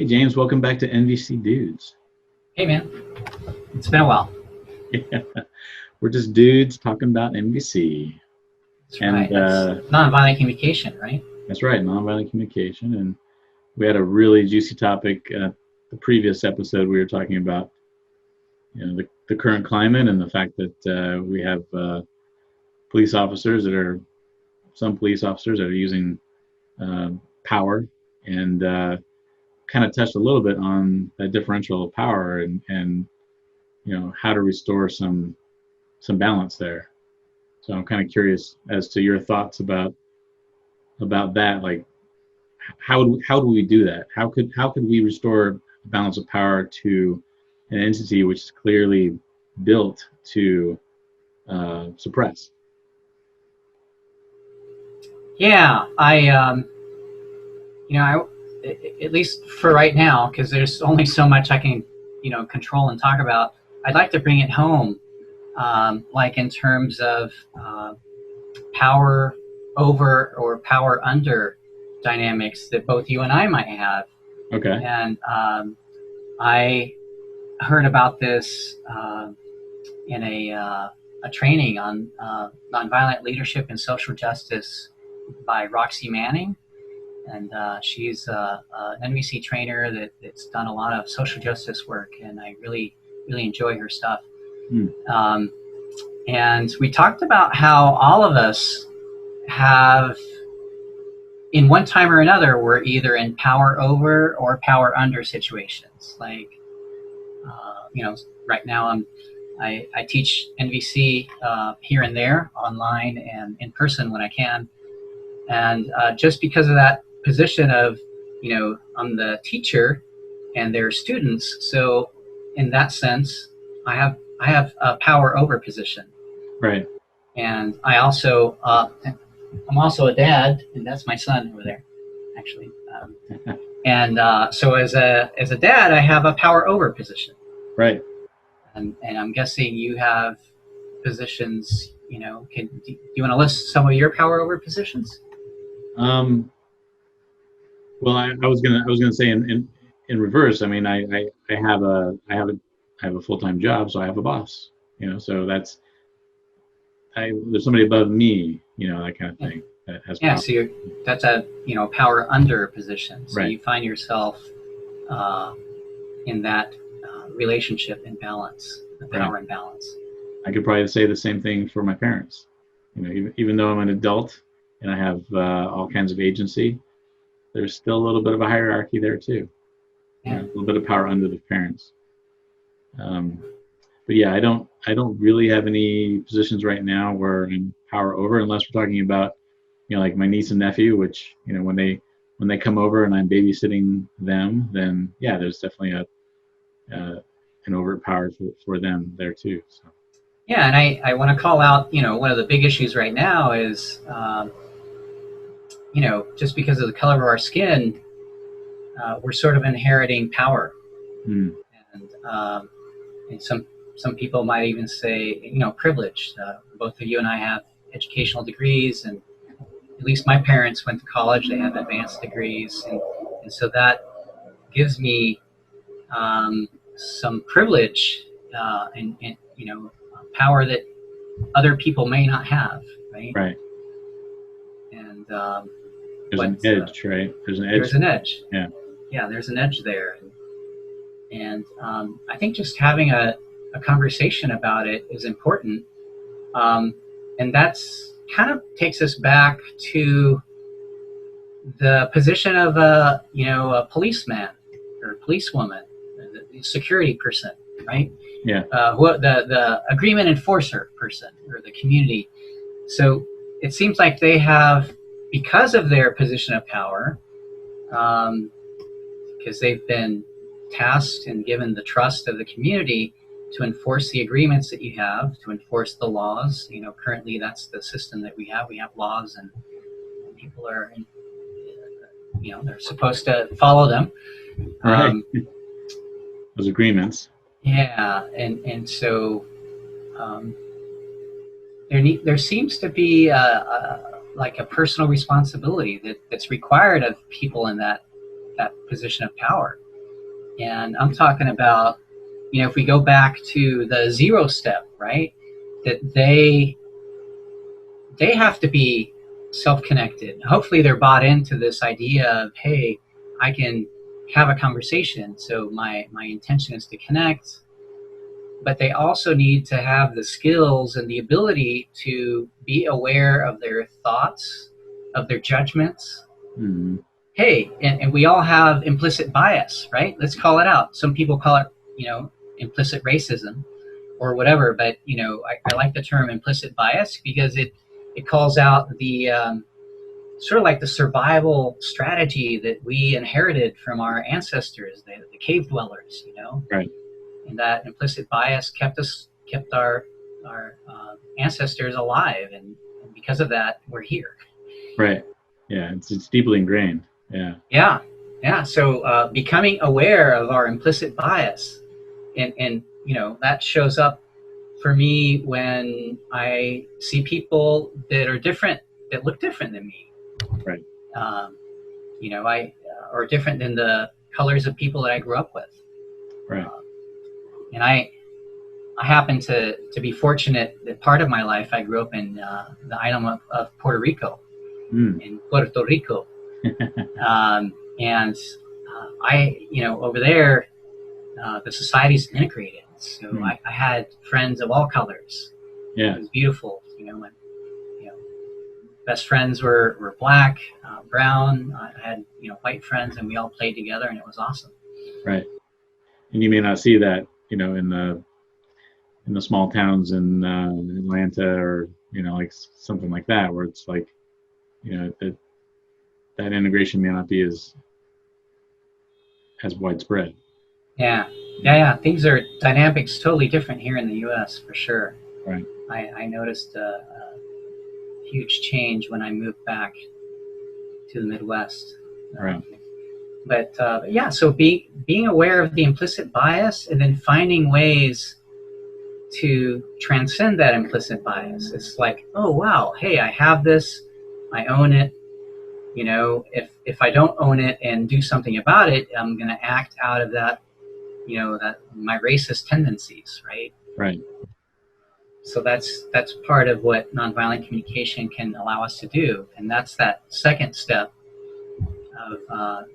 Hey James, welcome back to NVC Dudes. Hey man, it's been a while. Yeah, we're just dudes talking about NVC, That's and right. That's nonviolent communication, right? that's right, nonviolent communication. And we had a really juicy topic. The previous episode, we were talking about the current climate and the fact that we have police officers that are some police officers that are using uh, power, and kind of touched a little bit on that differential of power and how to restore some balance there. So I'm kind of curious as to your thoughts about that. Like, how do we do that? How could we restore balance of power to an entity which is clearly built to suppress? Yeah, at least for right now, because there's only so much I can, control and talk about. I'd like to bring it home, like in terms of power over or power under dynamics that both you and I might have. Okay. And I heard about this in a training on nonviolent leadership and social justice by Roxy Manning. And she's an NVC trainer that's done a lot of social justice work, and I really, really enjoy her stuff. And we talked about how all of us have, in one time or another, we're either in power over or power under situations. Like, right now I teach NVC here and there, online and in person when I can. And just because of that position of, I'm the teacher and they're students. So in that sense, I have a power over position. Right. And I'm also a dad, and that's my son over there, actually. And so as a dad, I have a power over position. Right. And I'm guessing you have positions. Do you want to list some of your power over positions? Well, I was gonna say in reverse. I mean, I have a full-time job, so I have a boss. So there's somebody above me. That kind of thing that has Yeah. power. So that's a power under position. So Right. you find yourself in that relationship imbalance, the power Right. imbalance. I could probably say the same thing for my parents. Even though I'm an adult and I have all kinds of agency, there's still a little bit of a hierarchy there too. Yeah. A little bit of power under the parents. But yeah, I don't really have any positions right now where I'm power over, unless we're talking about like my niece and nephew, which when they come over and I'm babysitting them, then yeah, there's definitely an overt power for them there too. So. Yeah, and I want to call out, one of the big issues right now is, just because of the color of our skin, we're sort of inheriting power. Mm. And some people might even say, privilege. Both of you and I have educational degrees, and at least my parents went to college. They have advanced degrees, and so that gives me some privilege and power that other people may not have, right? Right. And there's an edge, right? There's an edge. There's an edge. Yeah. Yeah, there's an edge there. And I think just having a conversation about it is important. And that's kind of takes us back to the position of a policeman or policewoman, the security person, right? Yeah. The agreement enforcer person or the community. So it seems like they have, because of their position of power, because they've been tasked and given the trust of the community to enforce the agreements that you have, to enforce the laws. Currently that's the system that we have. We have laws, and people are, they're supposed to follow them. Right. Those agreements. Yeah, and so there seems to be like a personal responsibility that's required of people in that position of power. And I'm talking about, if we go back to the 0 step, right? That they have to be self-connected. Hopefully they're bought into this idea of, hey, I can have a conversation. So my intention is to connect, but they also need to have the skills and the ability to be aware of their thoughts, of their judgments. Mm-hmm. Hey, and we all have implicit bias, right? Let's call it out. Some people call it, implicit racism or whatever, but I like the term implicit bias because it calls out the sort of like the survival strategy that we inherited from our ancestors, the cave dwellers, Right. and that implicit bias kept our ancestors alive, and because of that, we're here. Right. Yeah, it's deeply ingrained. Yeah. Yeah. So becoming aware of our implicit bias, and that shows up for me when I see people that are different, that look different than me. Right. Or different than the colors of people that I grew up with. Right. And I happen to be fortunate that part of my life I grew up in the island of Puerto Rico, in Puerto Rico. And over there, the society's integrated. So I had friends of all colors. Yeah. It was beautiful. My best friends were black, brown. I had white friends, and we all played together, and it was awesome. Right. And you may not see that, in the small towns in Atlanta or like something like that, where it's like, that integration may not be as widespread. Yeah. Things are dynamics totally different here in the U.S. for sure. Right. I noticed a huge change when I moved back to the Midwest. Right. But yeah, so being aware of the implicit bias and then finding ways to transcend that implicit bias. It's like, oh wow, hey, I have this, I own it. If I don't own it and do something about it, I'm going to act out of that, that my racist tendencies, right? Right. So that's part of what nonviolent communication can allow us to do, and that's that second step of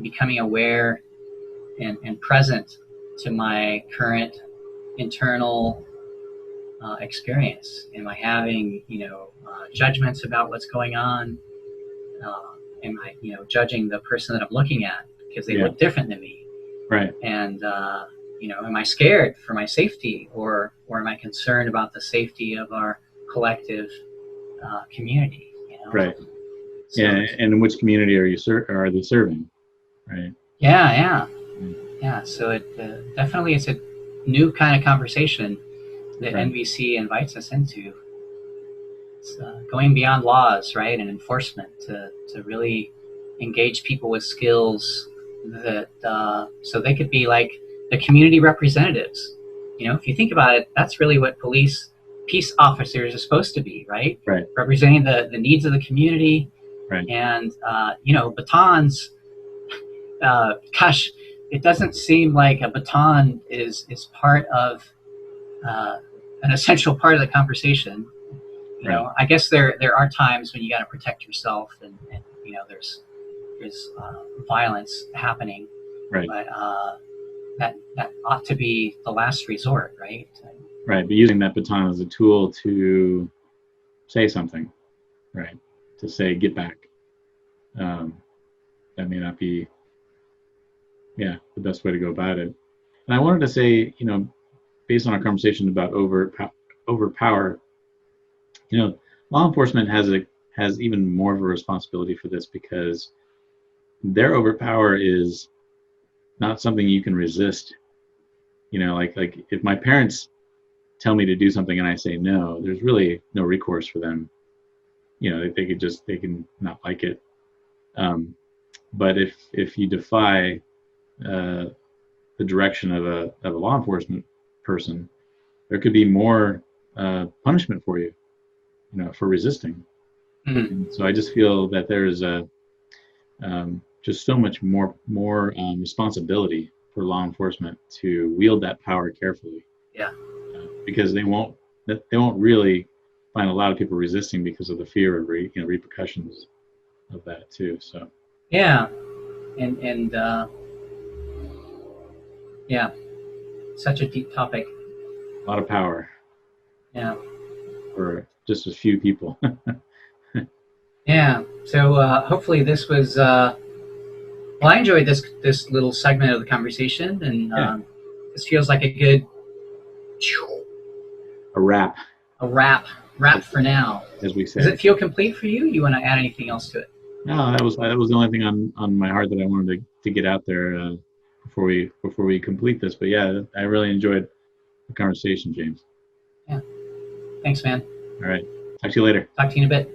becoming aware and present to my current internal experience. Am I having judgments about what's going on? Am I judging the person that I'm looking at because they look different than me? Right. And am I scared for my safety, or am I concerned about the safety of our collective community? Right. So, yeah. And in which community are they serving? Right. Yeah. So it definitely is a new kind of conversation that Right. NVC invites us into. It's going beyond laws, right, and enforcement to really engage people with skills that so they could be like the community representatives. If you think about it, that's really what peace officers are supposed to be, right? Right. Representing the needs of the community. Right. And batons. Gosh, it doesn't seem like a baton is part of an essential part of the conversation. Right. I guess there are times when you got to protect yourself, and there's violence happening. Right. But that ought to be the last resort, right? Right. But using that baton as a tool to say something, right? To say, get back. That may not be, the best way to go about it. And I wanted to say, based on our conversation about overpower, law enforcement has even more of a responsibility for this, because their overpower is not something you can resist. Like if my parents tell me to do something and I say no, there's really no recourse for them. They can not like it. But if you defy the direction of a law enforcement person, there could be more punishment for you, for resisting. Mm-hmm. So I just feel that there is just so much more responsibility for law enforcement to wield that power carefully. Yeah. Because they won't really find a lot of people resisting because of the fear of repercussions of that too. So yeah, and yeah, such a deep topic. a lot of power. Yeah. For just a few people. Yeah. So hopefully this was. Well, I enjoyed this little segment of the conversation, and this feels like a good a wrap. A wrap for now. As we say. Does it feel complete for you? You want to add anything else to it? No, that was the only thing on my heart that I wanted to get out there before we complete this. But yeah, I really enjoyed the conversation, James. Yeah. Thanks, man. All right. Talk to you later. Talk to you in a bit.